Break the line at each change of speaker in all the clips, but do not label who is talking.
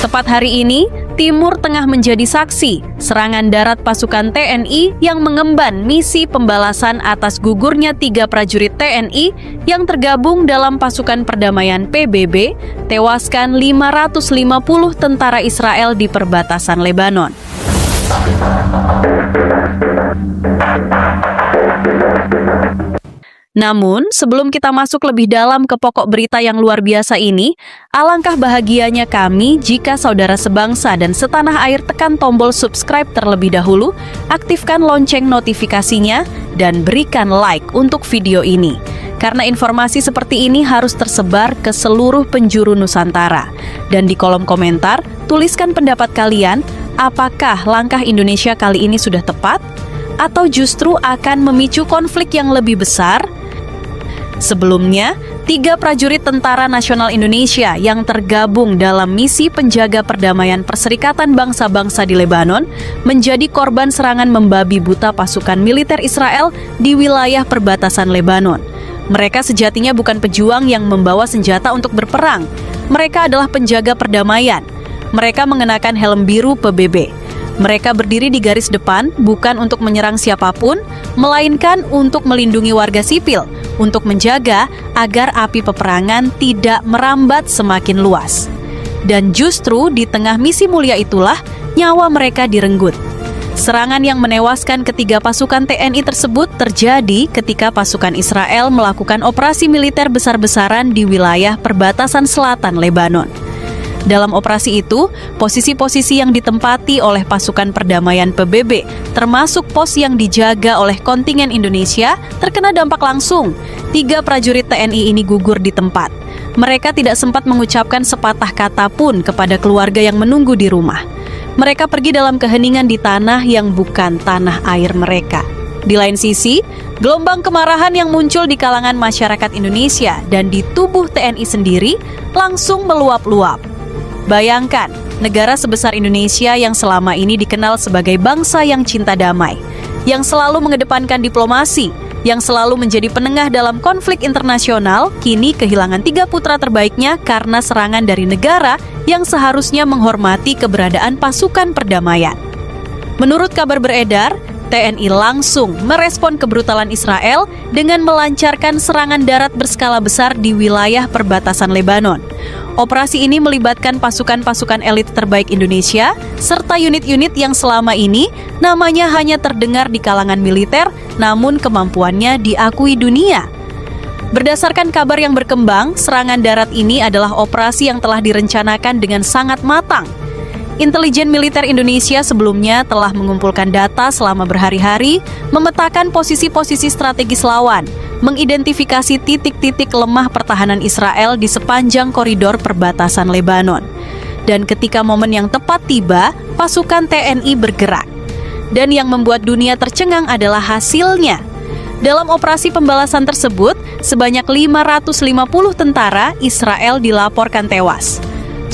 Tepat hari ini, Timur Tengah menjadi saksi serangan darat pasukan TNI yang mengemban misi pembalasan atas gugurnya 3 prajurit TNI yang tergabung dalam pasukan perdamaian PBB, tewaskan 550 tentara Israel di perbatasan Lebanon. Namun, sebelum kita masuk lebih dalam ke pokok berita yang luar biasa ini, alangkah bahagianya kami jika saudara sebangsa dan setanah air tekan tombol subscribe terlebih dahulu, aktifkan lonceng notifikasinya, dan berikan like untuk video ini. Karena informasi seperti ini harus tersebar ke seluruh penjuru Nusantara. Dan di kolom komentar, tuliskan pendapat kalian, apakah langkah Indonesia kali ini sudah tepat? Atau justru akan memicu konflik yang lebih besar? Sebelumnya, 3 prajurit Tentara Nasional Indonesia yang tergabung dalam misi penjaga perdamaian Perserikatan Bangsa-Bangsa di Lebanon menjadi korban serangan membabi buta pasukan militer Israel di wilayah perbatasan Lebanon. Mereka sejatinya bukan pejuang yang membawa senjata untuk berperang. Mereka adalah penjaga perdamaian. Mereka mengenakan helm biru PBB. Mereka berdiri di garis depan bukan untuk menyerang siapapun, melainkan untuk melindungi warga sipil, untuk menjaga agar api peperangan tidak merambat semakin luas. Dan justru di tengah misi mulia itulah nyawa mereka direnggut. Serangan yang menewaskan ketiga pasukan TNI tersebut terjadi ketika pasukan Israel melakukan operasi militer besar-besaran di wilayah perbatasan selatan Lebanon. Dalam operasi itu, posisi-posisi yang ditempati oleh pasukan perdamaian PBB, termasuk pos yang dijaga oleh kontingen Indonesia, terkena dampak langsung. 3 prajurit TNI ini gugur di tempat. Mereka tidak sempat mengucapkan sepatah kata pun kepada keluarga yang menunggu di rumah. Mereka pergi dalam keheningan di tanah yang bukan tanah air mereka. Di lain sisi, gelombang kemarahan yang muncul di kalangan masyarakat Indonesia dan di tubuh TNI sendiri langsung meluap-luap. Bayangkan, negara sebesar Indonesia yang selama ini dikenal sebagai bangsa yang cinta damai, yang selalu mengedepankan diplomasi, yang selalu menjadi penengah dalam konflik internasional, kini kehilangan 3 putra terbaiknya karena serangan dari negara yang seharusnya menghormati keberadaan pasukan perdamaian. Menurut kabar beredar, TNI langsung merespon kebrutalan Israel dengan melancarkan serangan darat berskala besar di wilayah perbatasan Lebanon. Operasi ini melibatkan pasukan-pasukan elit terbaik Indonesia, serta unit-unit yang selama ini namanya hanya terdengar di kalangan militer, namun kemampuannya diakui dunia. Berdasarkan kabar yang berkembang, serangan darat ini adalah operasi yang telah direncanakan dengan sangat matang. Intelijen militer Indonesia sebelumnya telah mengumpulkan data selama berhari-hari, memetakan posisi-posisi strategis lawan, mengidentifikasi titik-titik lemah pertahanan Israel di sepanjang koridor perbatasan Lebanon. Dan ketika momen yang tepat tiba, pasukan TNI bergerak. Dan yang membuat dunia tercengang adalah hasilnya. Dalam operasi pembalasan tersebut, sebanyak 550 tentara Israel dilaporkan tewas.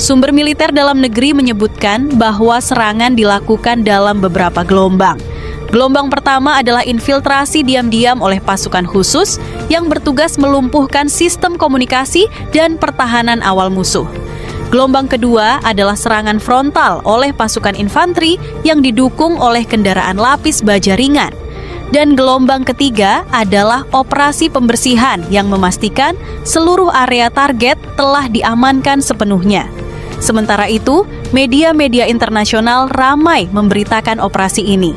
Sumber militer dalam negeri menyebutkan bahwa serangan dilakukan dalam beberapa gelombang. Gelombang pertama adalah infiltrasi diam-diam oleh pasukan khusus yang bertugas melumpuhkan sistem komunikasi dan pertahanan awal musuh. Gelombang kedua adalah serangan frontal oleh pasukan infanteri yang didukung oleh kendaraan lapis baja ringan. Dan gelombang ketiga adalah operasi pembersihan yang memastikan seluruh area target telah diamankan sepenuhnya. Sementara itu, media-media internasional ramai memberitakan operasi ini.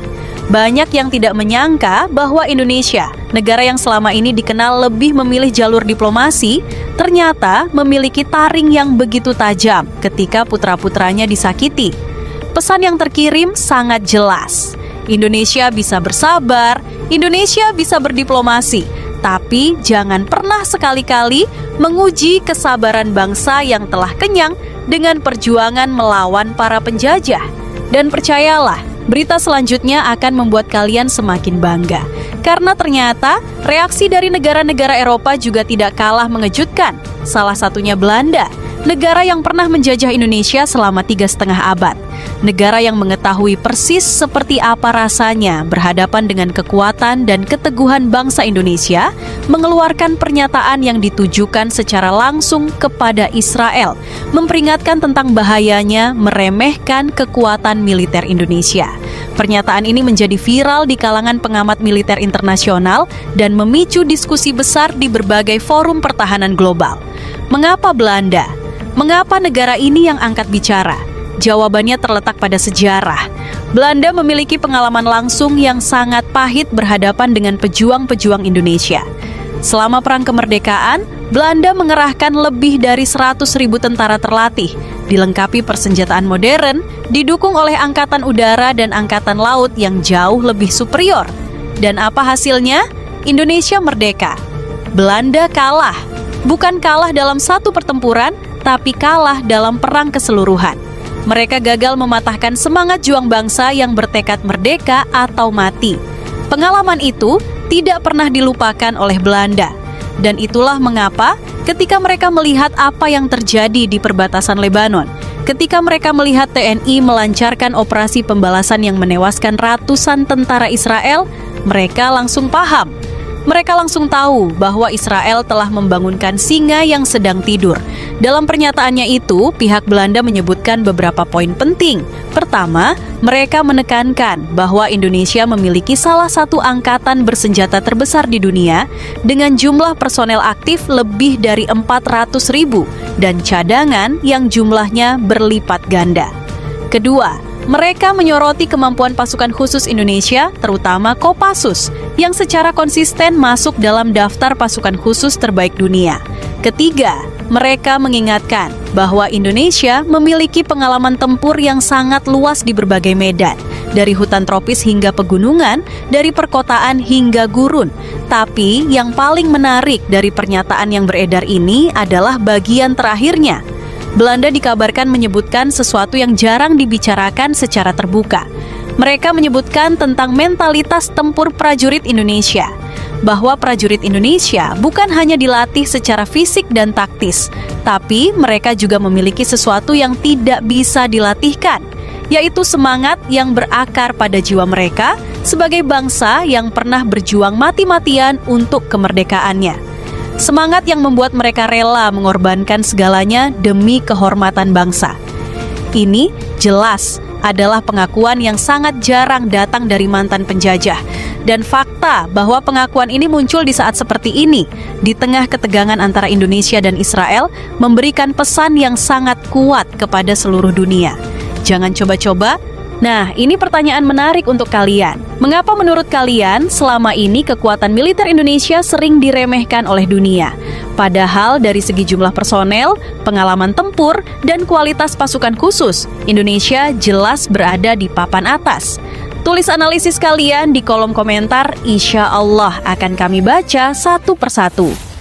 Banyak yang tidak menyangka bahwa Indonesia, negara yang selama ini dikenal lebih memilih jalur diplomasi, ternyata memiliki taring yang begitu tajam ketika putra-putranya disakiti. Pesan yang terkirim sangat jelas. Indonesia bisa bersabar, Indonesia bisa berdiplomasi, tapi jangan pernah sekali-kali menguji kesabaran bangsa yang telah kenyang dengan perjuangan melawan para penjajah. Dan percayalah, berita selanjutnya akan membuat kalian semakin bangga. Karena ternyata reaksi dari negara-negara Eropa juga tidak kalah mengejutkan. Salah satunya Belanda. negara yang pernah menjajah Indonesia selama 3,5 abad. Negara yang mengetahui persis seperti apa rasanya berhadapan dengan kekuatan dan keteguhan bangsa Indonesia, mengeluarkan pernyataan yang ditujukan secara langsung kepada Israel, memperingatkan tentang bahayanya meremehkan kekuatan militer Indonesia. Pernyataan ini menjadi viral di kalangan pengamat militer internasional dan memicu diskusi besar di berbagai forum pertahanan global. Mengapa Belanda? Mengapa negara ini yang angkat bicara? Jawabannya terletak pada sejarah. Belanda memiliki pengalaman langsung yang sangat pahit berhadapan dengan pejuang-pejuang Indonesia. Selama Perang Kemerdekaan, Belanda mengerahkan lebih dari 100.000 tentara terlatih, dilengkapi persenjataan modern, didukung oleh angkatan udara dan angkatan laut yang jauh lebih superior. Dan apa hasilnya? Indonesia merdeka. Belanda kalah. Bukan kalah dalam satu pertempuran, tapi kalah dalam perang keseluruhan. Mereka gagal mematahkan semangat juang bangsa yang bertekad merdeka atau mati. Pengalaman itu tidak pernah dilupakan oleh Belanda. Dan itulah mengapa ketika mereka melihat apa yang terjadi di perbatasan Lebanon, ketika mereka melihat TNI melancarkan operasi pembalasan yang menewaskan ratusan tentara Israel, mereka langsung paham. Mereka langsung tahu bahwa Israel telah membangunkan singa yang sedang tidur. Dalam pernyataannya itu, pihak Belanda menyebutkan beberapa poin penting. Pertama, mereka menekankan bahwa Indonesia memiliki salah satu angkatan bersenjata terbesar di dunia dengan jumlah personel aktif lebih dari 400.000 dan cadangan yang jumlahnya berlipat ganda. Kedua, mereka menyoroti kemampuan pasukan khusus Indonesia, terutama Kopassus, yang secara konsisten masuk dalam daftar pasukan khusus terbaik dunia. Ketiga, mereka mengingatkan bahwa Indonesia memiliki pengalaman tempur yang sangat luas di berbagai medan, dari hutan tropis hingga pegunungan, dari perkotaan hingga gurun. Tapi yang paling menarik dari pernyataan yang beredar ini adalah bagian terakhirnya. Belanda dikabarkan menyebutkan sesuatu yang jarang dibicarakan secara terbuka. Mereka menyebutkan tentang mentalitas tempur prajurit Indonesia, bahwa prajurit Indonesia bukan hanya dilatih secara fisik dan taktis, tapi mereka juga memiliki sesuatu yang tidak bisa dilatihkan, yaitu semangat yang berakar pada jiwa mereka sebagai bangsa yang pernah berjuang mati-matian untuk kemerdekaannya. Semangat yang membuat mereka rela mengorbankan segalanya demi kehormatan bangsa. Ini jelas adalah pengakuan yang sangat jarang datang dari mantan penjajah. Dan fakta bahwa pengakuan ini muncul di saat seperti ini, di tengah ketegangan antara Indonesia dan Israel, memberikan pesan yang sangat kuat kepada seluruh dunia. Jangan coba-coba. Nah, ini pertanyaan menarik untuk kalian. Mengapa menurut kalian selama ini kekuatan militer Indonesia sering diremehkan oleh dunia? Padahal dari segi jumlah personel, pengalaman tempur, dan kualitas pasukan khusus, Indonesia jelas berada di papan atas. Tulis analisis kalian di kolom komentar, insya Allah akan kami baca satu persatu.